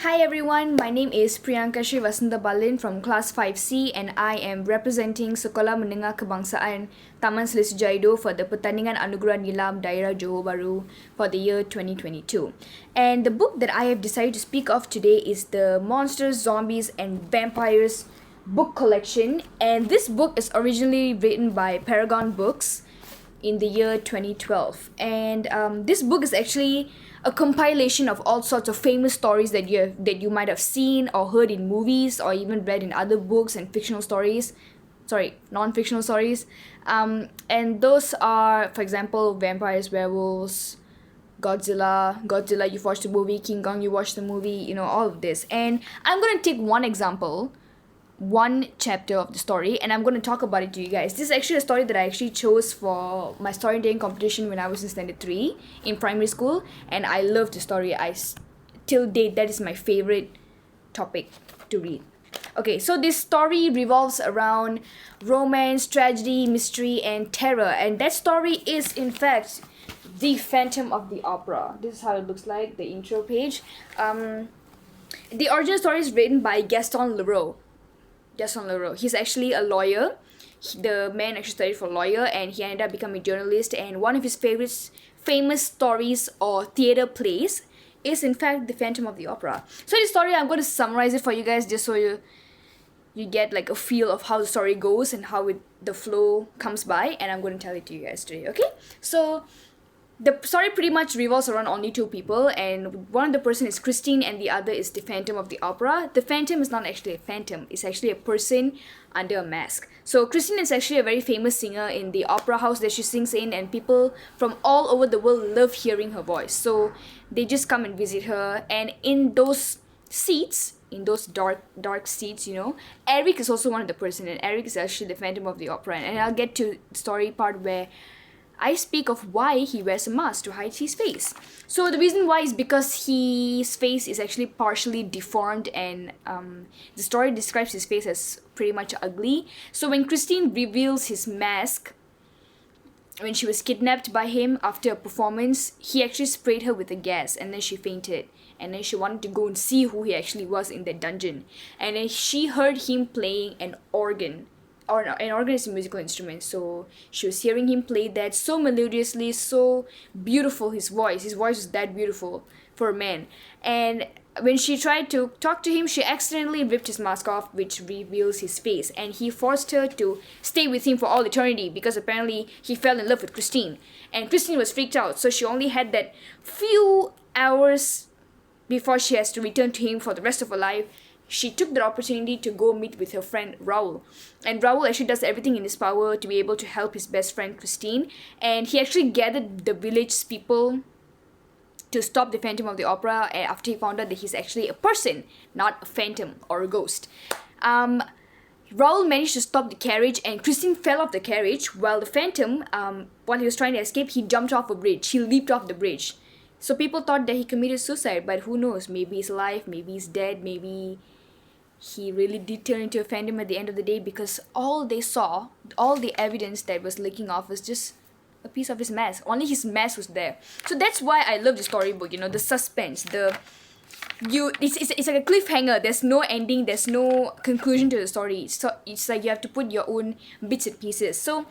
Hi everyone, my name is Priyanka Srivasanta Balin from class 5C and I am representing Sekolah Menengah Kebangsaan Taman Seli Sujaido for the Pertandingan Anugerah NILA Daerah Johor Bahru for the year 2022. And the book that I have decided to speak of today is the Monsters, Zombies and Vampires book collection, and this book is originally written by Paragon Books in the year 2012, and this book is actually a compilation of all sorts of famous stories that you might have seen or heard in movies or even read in other books and fictional stories, non-fictional stories, and those are, for example, vampires, werewolves, Godzilla, you've watched the movie, King Kong, you watched the movie, all of this. And I'm going to take one chapter of the story, and I'm going to talk about it to you guys. This is actually a story that I actually chose for my storytelling competition when I was in standard 3 in primary school, and I love the story. Till date, that is my favorite topic to read. Okay, so this story revolves around romance, tragedy, mystery, and terror, and that story is in fact The Phantom of the Opera. This is how it looks like, the intro page. The original story is written by Gaston Leroux. He's actually a lawyer. The man actually studied for lawyer, and he ended up becoming a journalist. And one of his famous stories or theater plays is in fact The Phantom of the Opera. So this story, I'm going to summarize it for you guys just so you get like a feel of how the story goes and how the flow comes by, and I'm going to tell it to you guys today. Okay, so the story pretty much revolves around only two people, and one of the person is Christine and the other is the Phantom of the Opera. The Phantom is not actually a phantom, it's actually a person under a mask. So Christine is actually a very famous singer in the opera house that she sings in, and people from all over the world love hearing her voice. So they just come and visit her, and in those seats, in those dark seats, Eric is also one of the person, and Eric is actually the Phantom of the Opera. And I'll get to the story part where I speak of why he wears a mask to hide his face. So the reason why is because his face is actually partially deformed, and the story describes his face as pretty much ugly. So when Christine reveals his mask, when she was kidnapped by him after a performance, he actually sprayed her with a gas, and then she fainted. And then she wanted to go and see who he actually was in that dungeon. And then she heard him playing an organ. Or no, an organ is a musical instrument, so she was hearing him play that so melodiously, so beautiful. His voice was that beautiful for a man. And when she tried to talk to him, she accidentally ripped his mask off, which reveals his face, and he forced her to stay with him for all eternity because apparently he fell in love with Christine, and Christine was freaked out, so she only had that few hours before she has to return to him for the rest of her life. She took the opportunity to go meet with her friend Raoul. And Raoul actually does everything in his power to be able to help his best friend Christine. And he actually gathered the village people to stop the Phantom of the Opera after he found out that he's actually a person, not a phantom or a ghost. Raoul managed to stop the carriage, and Christine fell off the carriage, while the Phantom, while he was trying to escape, he jumped off a bridge. He leaped off the bridge. So people thought that he committed suicide, but who knows? Maybe he's alive, maybe he's dead, maybe he really did turn into a phantom at the end of the day, because all they saw, all the evidence that was leaking off was just a piece of his mask. Only his mask was there. So that's why I love the storybook, the suspense, it's like a cliffhanger. There's no ending, there's no conclusion to the story. So it's like you have to put your own bits and pieces. So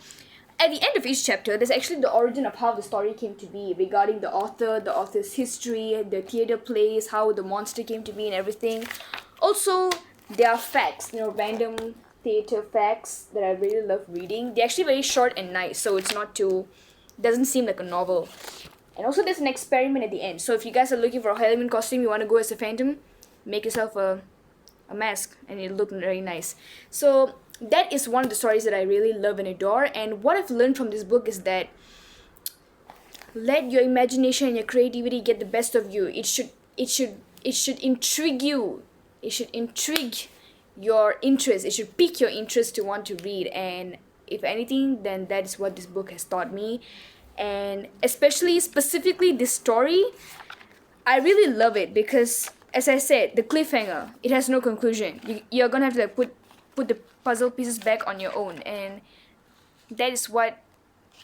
at the end of each chapter, there's actually the origin of how the story came to be, regarding the author, the author's history, the theater plays, how the monster came to be and everything. Also, there are facts, random theater facts that I really love reading. They're actually very short and nice, so it's not doesn't seem like a novel. And also there's an experiment at the end. So if you guys are looking for a Halloween costume, you want to go as a phantom, make yourself a mask and it'll look very nice. So that is one of the stories that I really love and adore. And what I've learned from this book is that let your imagination and your creativity get the best of you. It should intrigue you. It should intrigue your interest. It should pique your interest to want to read. And if anything, then that is what this book has taught me. And specifically this story, I really love it because, as I said, the cliffhanger, it has no conclusion. You're gonna have to put the puzzle pieces back on your own, and that is what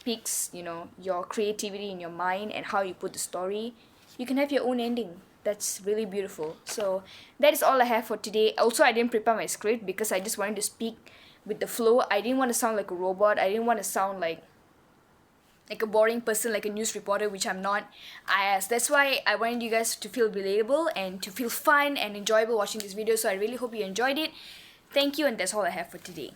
piques your creativity in your mind and how you put the story. You can have your own ending. That's really beautiful. So that is all I have for today. Also, I didn't prepare my script because I just wanted to speak with the flow. I didn't want to sound like a robot. I didn't want to sound like a boring person, like a news reporter, which I'm not. That's why I wanted you guys to feel relatable and to feel fun and enjoyable watching this video. So I really hope you enjoyed it. Thank you, and that's all I have for today.